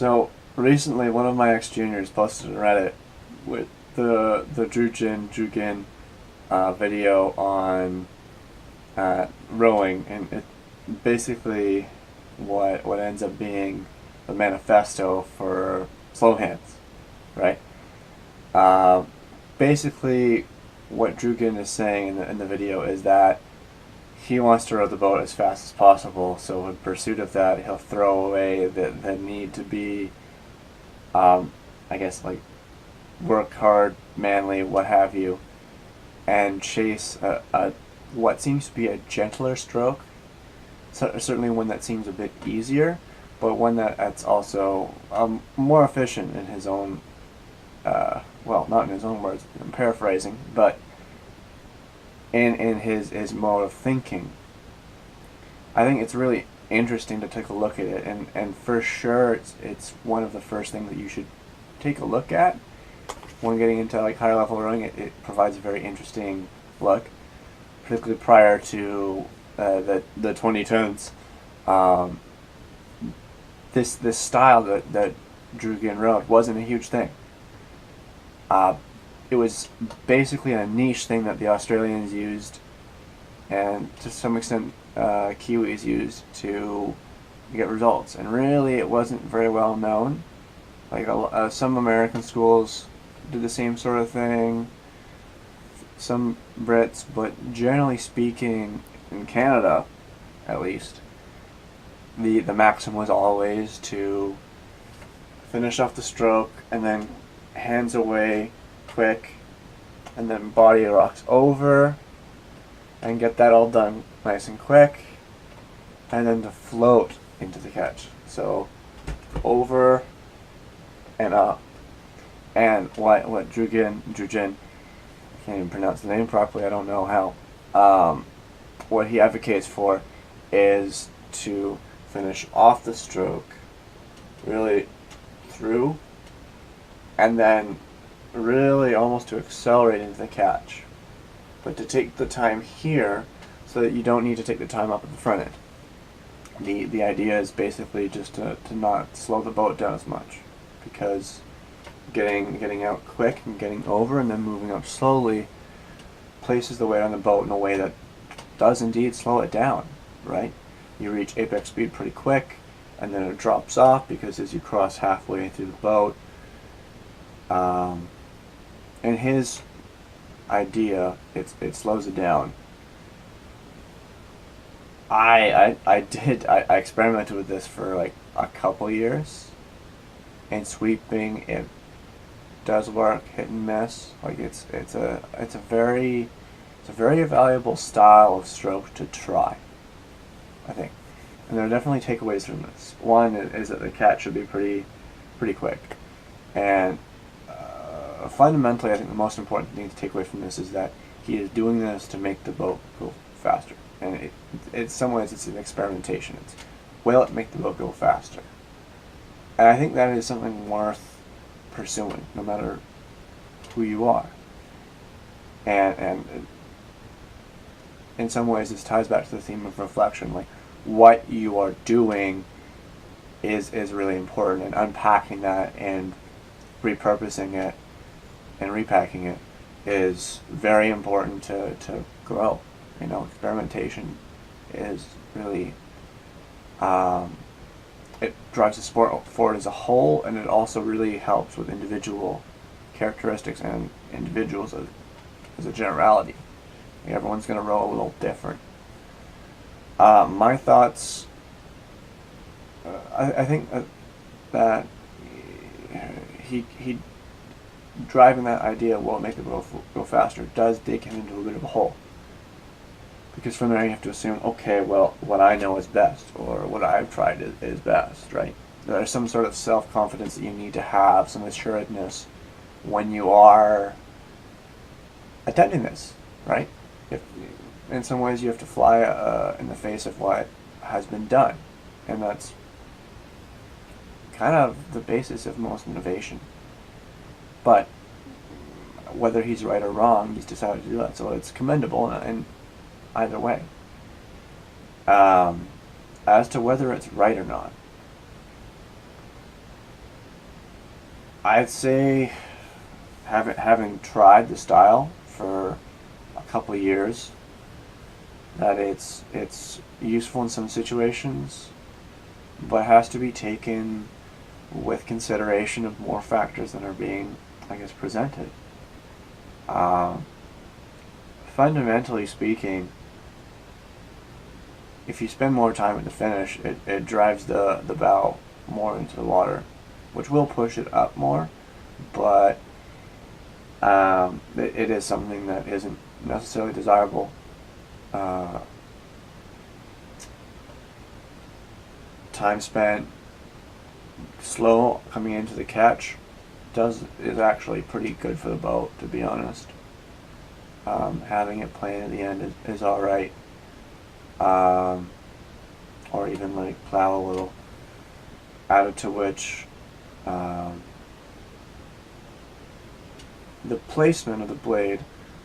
So recently, one of my ex-juniors posted on Reddit with the Drew Ginn video on rowing, and it basically what ends up being the manifesto for slow hands, right? Uh, Basically, what Drew Ginn is saying in the video is that he wants to row the boat as fast as possible. So in pursuit of that, he'll throw away the need to be, I guess, like work hard, manly, what have you, and chase a what seems to be a gentler stroke. So, certainly one that seems a bit easier, but one that's also more efficient in his own. Well, not in his own words. I'm paraphrasing, but in his mode of thinking. I think it's really interesting to take a look at it, and for sure it's one of the first things that you should take a look at when getting into like higher level rowing. It provides a very interesting look, particularly prior to the 2010s. This style that Drew Ginn rowed wasn't a huge thing. It was basically a niche thing that the Australians used, and to some extent Kiwis used to get results. And really, it wasn't very well known. Like some American schools did the same sort of thing, some Brits, but generally speaking, in Canada, at least, the maxim was always to finish off the stroke and then hands away quick, and then body rocks over and get that all done nice and quick, and then to float into the catch. So over and up. And what Drew Ginn, I can't even pronounce the name properly, I don't know how, what he advocates for is to finish off the stroke really through, and then really almost to accelerate into the catch, but to take the time here so that you don't need to take the time up at the front end. The idea is basically just to not slow the boat down as much, because getting out quick and getting over and then moving up slowly places the weight on the boat in a way that does indeed slow it down, right? You reach apex speed pretty quick, and then it drops off because as you cross halfway through the boat, in his idea, it slows it down. I experimented with this for like a couple years, and sweeping it does work, hit and miss. Like it's a very valuable style of stroke to try, I think. And there are definitely takeaways from this. One is that the catch should be pretty quick, and fundamentally, I think the most important thing to take away from this is that he is doing this to make the boat go faster. And in some ways, it's an experimentation. It's, will it make the boat go faster? And I think that is something worth pursuing, no matter who you are. And in some ways, this ties back to the theme of reflection. Like, what you are doing is really important, and unpacking that and repurposing it and repacking it is very important to grow. You know, experimentation is really it drives the sport forward as a whole, and it also really helps with individual characteristics and individuals as a generality. Like, everyone's going to row a little different. My thoughts, I think that he driving that idea, will it make the boat go faster, does dig him into a bit of a hole. Because from there you have to assume, okay, well, what I know is best, or what I've tried is best, right? There's some sort of self-confidence that you need to have, some assuredness when you are attempting this, right? In some ways you have to fly in the face of what has been done, and that's kind of the basis of most innovation. But whether he's right or wrong, he's decided to do that, so it's commendable in either way. As to whether it's right or not, I'd say having tried the style for a couple of years, that it's useful in some situations, but has to be taken with consideration of more factors than are being, I guess, presented. Um, Fundamentally speaking, if you spend more time at the finish, it drives the bow more into the water, which will push it up more, but it is something that isn't necessarily desirable. Uh, Time spent slow coming into the catch is actually pretty good for the boat, to be honest. Having it playing at the end is all right, or even like plow a little. Added to which, the placement of the blade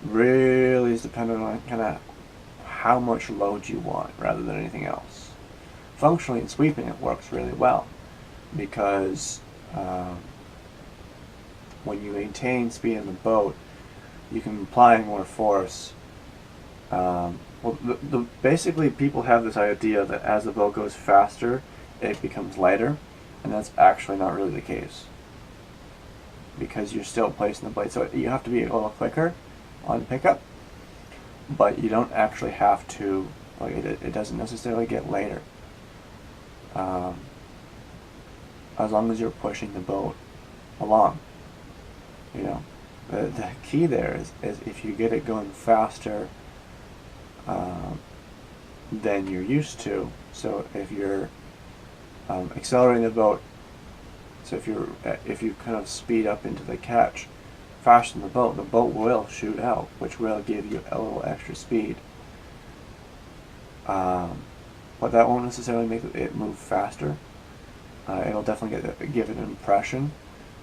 really is dependent on kind of how much load you want rather than anything else. Functionally in sweeping it works really well because when you maintain speed in the boat, you can apply more force. Basically people have this idea that as the boat goes faster, it becomes lighter, and that's actually not really the case, because you're still placing the blade. So you have to be a little quicker on pickup, but you don't actually have to, like, it doesn't necessarily get lighter. As long as you're pushing the boat along, you know. The key there is if you get it going faster than you're used to. So if you're accelerating the boat, so if you kind of speed up into the catch faster than the boat will shoot out, which will give you a little extra speed. But that won't necessarily make it move faster. It'll definitely give it an impression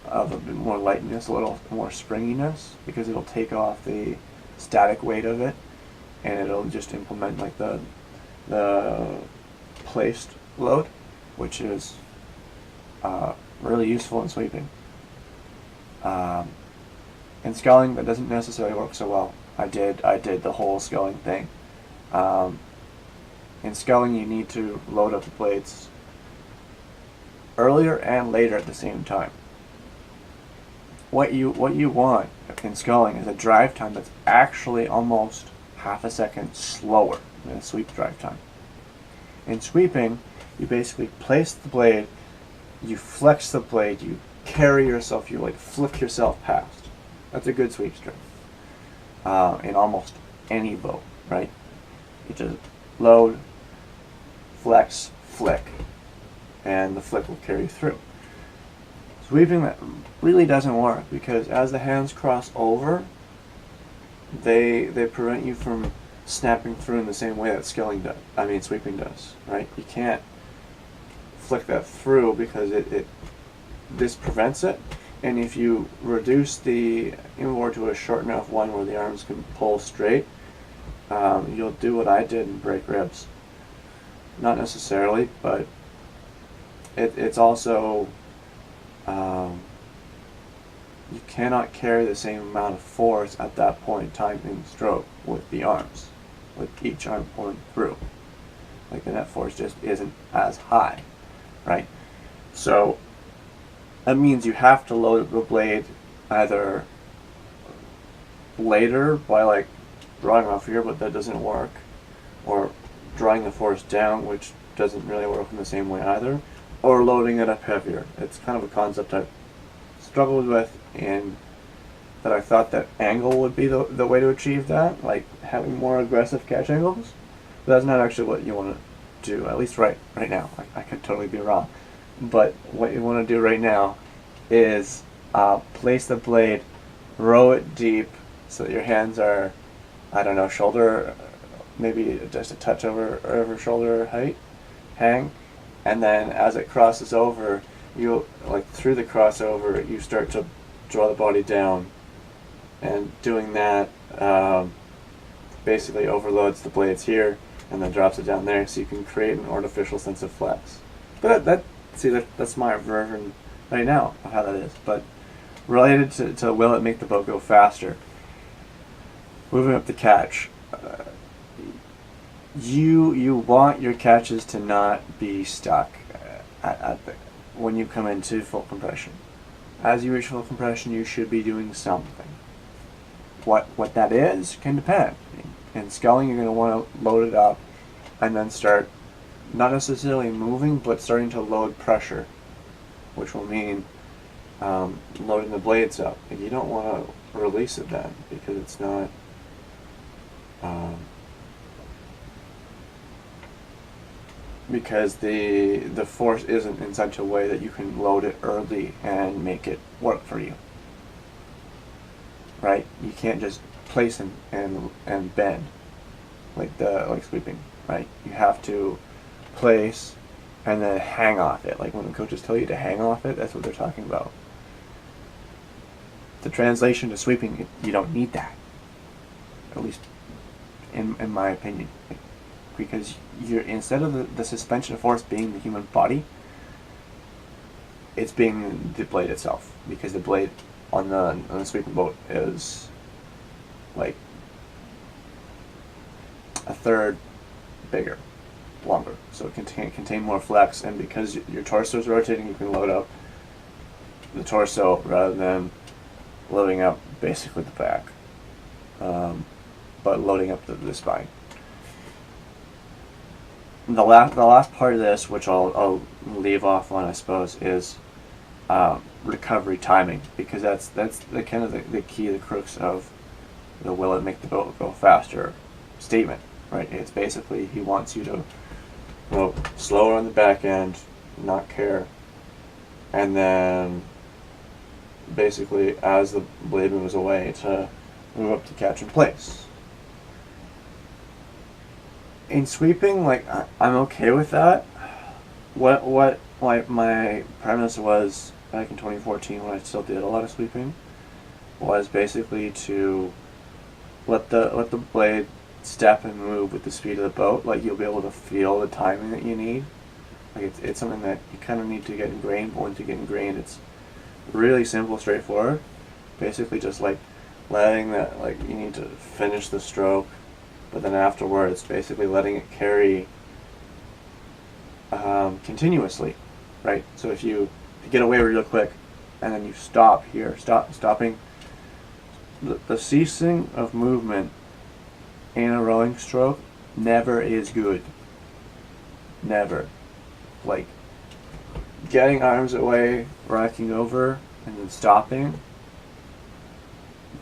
of a bit more lightness, a little more springiness, because it'll take off the static weight of it, and it'll just implement like the placed load, which is really useful in sweeping. In sculling, that doesn't necessarily work so well. I did the whole sculling thing. In sculling, you need to load up the blades earlier and later at the same time. What you want in sculling is a drive time that's actually almost half a second slower than a sweep drive time. In sweeping, you basically place the blade, you flex the blade, you carry yourself, you like flick yourself past. That's a good sweep stroke. In almost any boat, right? You just load, flex, flick, and the flick will carry you through. Sweeping, that really doesn't work, because as the hands cross over, they prevent you from snapping through in the same way that sweeping does, right? You can't flick that through because this prevents it. And if you reduce the inboard to a short enough one where the arms can pull straight, you'll do what I did and break ribs. Not necessarily, but it's also you cannot carry the same amount of force at that point in time in stroke with the arms, with each arm pulling through. Like the net force just isn't as high, right? So that means you have to load the blade either later by like drawing off here, but that doesn't work, or drawing the force down, which doesn't really work in the same way either, or loading it up heavier. It's kind of a concept I've struggled with, in that I thought that angle would be the way to achieve that, like having more aggressive catch angles. But that's not actually what you want to do, at least right now. I could totally be wrong. But what you want to do right now is place the blade, row it deep so that your hands are, I don't know, shoulder, maybe just a touch over shoulder height, hang, and then as it crosses over, you, like through the crossover, you start to draw the body down, and doing that basically overloads the blades here and then drops it down there, so you can create an artificial sense of flex. But that's my version right now of how that is. But related to will it make the boat go faster? Moving up the catch. You want your catches to not be stuck when you come into full compression. As you reach full compression, you should be doing something. What that is can depend. In sculling, you're going to want to load it up and then start not necessarily moving, but starting to load pressure, which will mean loading the blades up. And you don't want to release it then, because it's not because the force isn't in such a way that you can load it early and make it work for you. Right? You can't just place and bend like sweeping. Right? You have to place and then hang off it. Like when the coaches tell you to hang off it, that's what they're talking about. The translation to sweeping, you don't need that. At least in my opinion. Because you're, instead of the suspension of force being the human body, it's being the blade itself. Because the blade on the sweeping boat is like a third bigger, longer, so it can contain more flex. And because your torso is rotating, you can load up the torso rather than loading up basically the back, but loading up the spine. The last part of this, which I'll leave off on, I suppose, is recovery timing, because that's the kind of the key, the crux of the will it make the boat go faster statement, right? It's basically he wants you to go slower on the back end, not care, and then basically as the blade moves away to move up to catch in place. In sweeping, like I'm okay with that. What like my premise was back in 2014 when I still did a lot of sweeping was basically to let the blade step and move with the speed of the boat. Like you'll be able to feel the timing that you need. Like it's something that you kind of need to get ingrained. But once you get ingrained, it's really simple, straightforward. Basically, just like letting that, like you need to finish the stroke. But then afterwards, basically letting it carry continuously, right? So if you get away real quick, and then you stop here, stopping, the ceasing of movement in a rowing stroke never is good. Never. Like getting arms away, rocking over, and then stopping.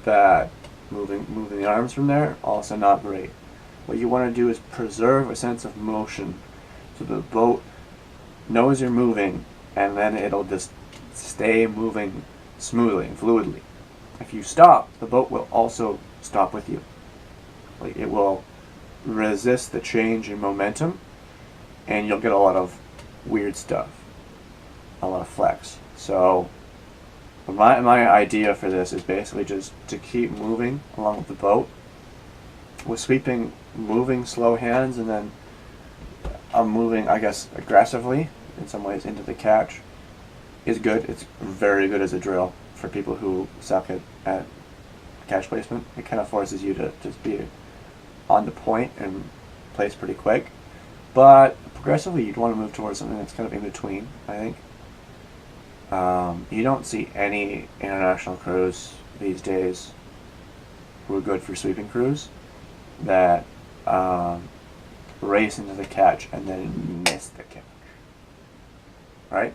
Bad. Moving the arms from there, also not great. What you want to do is preserve a sense of motion, so the boat knows you're moving, and then it'll just stay moving smoothly and fluidly. If you stop, the boat will also stop with you. Like it will resist the change in momentum, and you'll get a lot of weird stuff, a lot of flex. So my idea for this is basically just to keep moving along with the boat. With sweeping, moving slow hands, and then I'm moving, I guess, aggressively in some ways into the catch is good. It's very good as a drill for people who suck at catch placement. It kind of forces you to just be on the point and place pretty quick. But progressively, you'd want to move towards something that's kind of in between, I think. You don't see any international crews these days who are good for sweeping crews that race into the catch and then miss the catch. Right?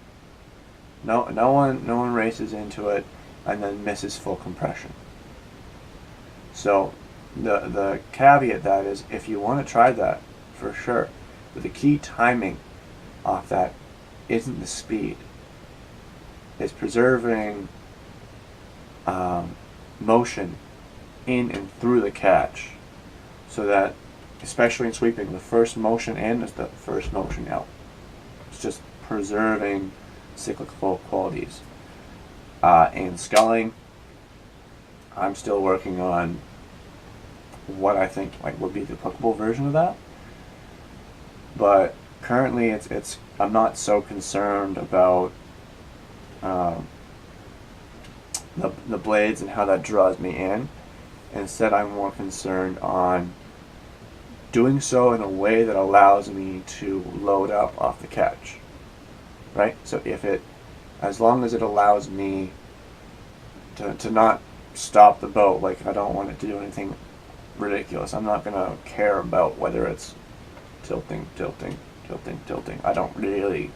No one races into it and then misses full compression. So the caveat that is, if you want to try that, for sure, but the key timing off that isn't the speed. It's preserving motion in and through the catch, so that, especially in sweeping, the first motion in is the first motion out. It's just preserving cyclical qualities. In sculling, I'm still working on what I think would be the applicable version of that. But currently, I'm not so concerned about the blades and how that draws me in. Instead, I'm more concerned on doing so in a way that allows me to load up off the catch, right? So as long as it allows me to not stop the boat, like I don't want it to do anything ridiculous. I'm not gonna care about whether it's tilting. I don't really.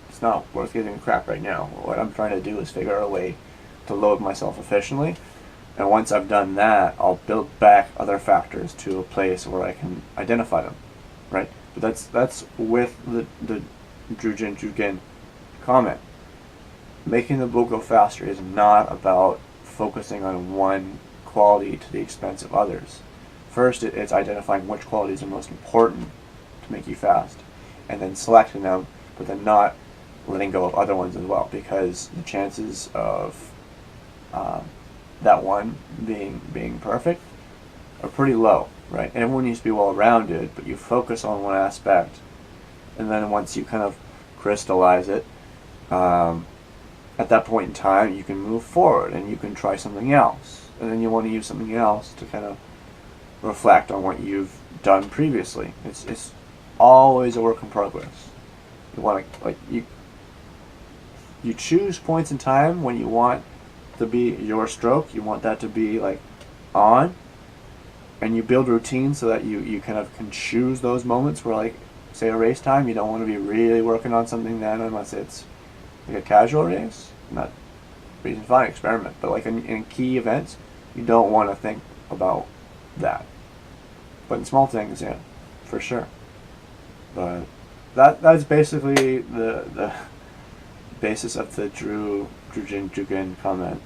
It's not worth giving a crap right now. What I'm trying to do is figure out a way to load myself efficiently. And once I've done that, I'll build back other factors to a place where I can identify them, right? But that's with the Drew Ginn comment. Making the boat go faster is not about focusing on one quality to the expense of others. First, it's identifying which qualities are most important to make you fast, and then selecting them, but then not letting go of other ones as well, because the chances of that one being perfect are pretty low, right? And everyone needs to be well-rounded, but you focus on one aspect, and then once you kind of crystallize it, at that point in time, you can move forward and you can try something else, and then you want to use something else to kind of reflect on what you've done previously. It's always a work in progress. You want to you choose points in time when you want to be your stroke. You want that to be like on, and you build routines so that you kind of can choose those moments where, like, say a race time, you don't want to be really working on something then unless it's like a casual race. Not reason fine, experiment, but like in key events, you don't want to think about that. But in small things, yeah, for sure. But that's basically the basis of the Drew Ginn comment.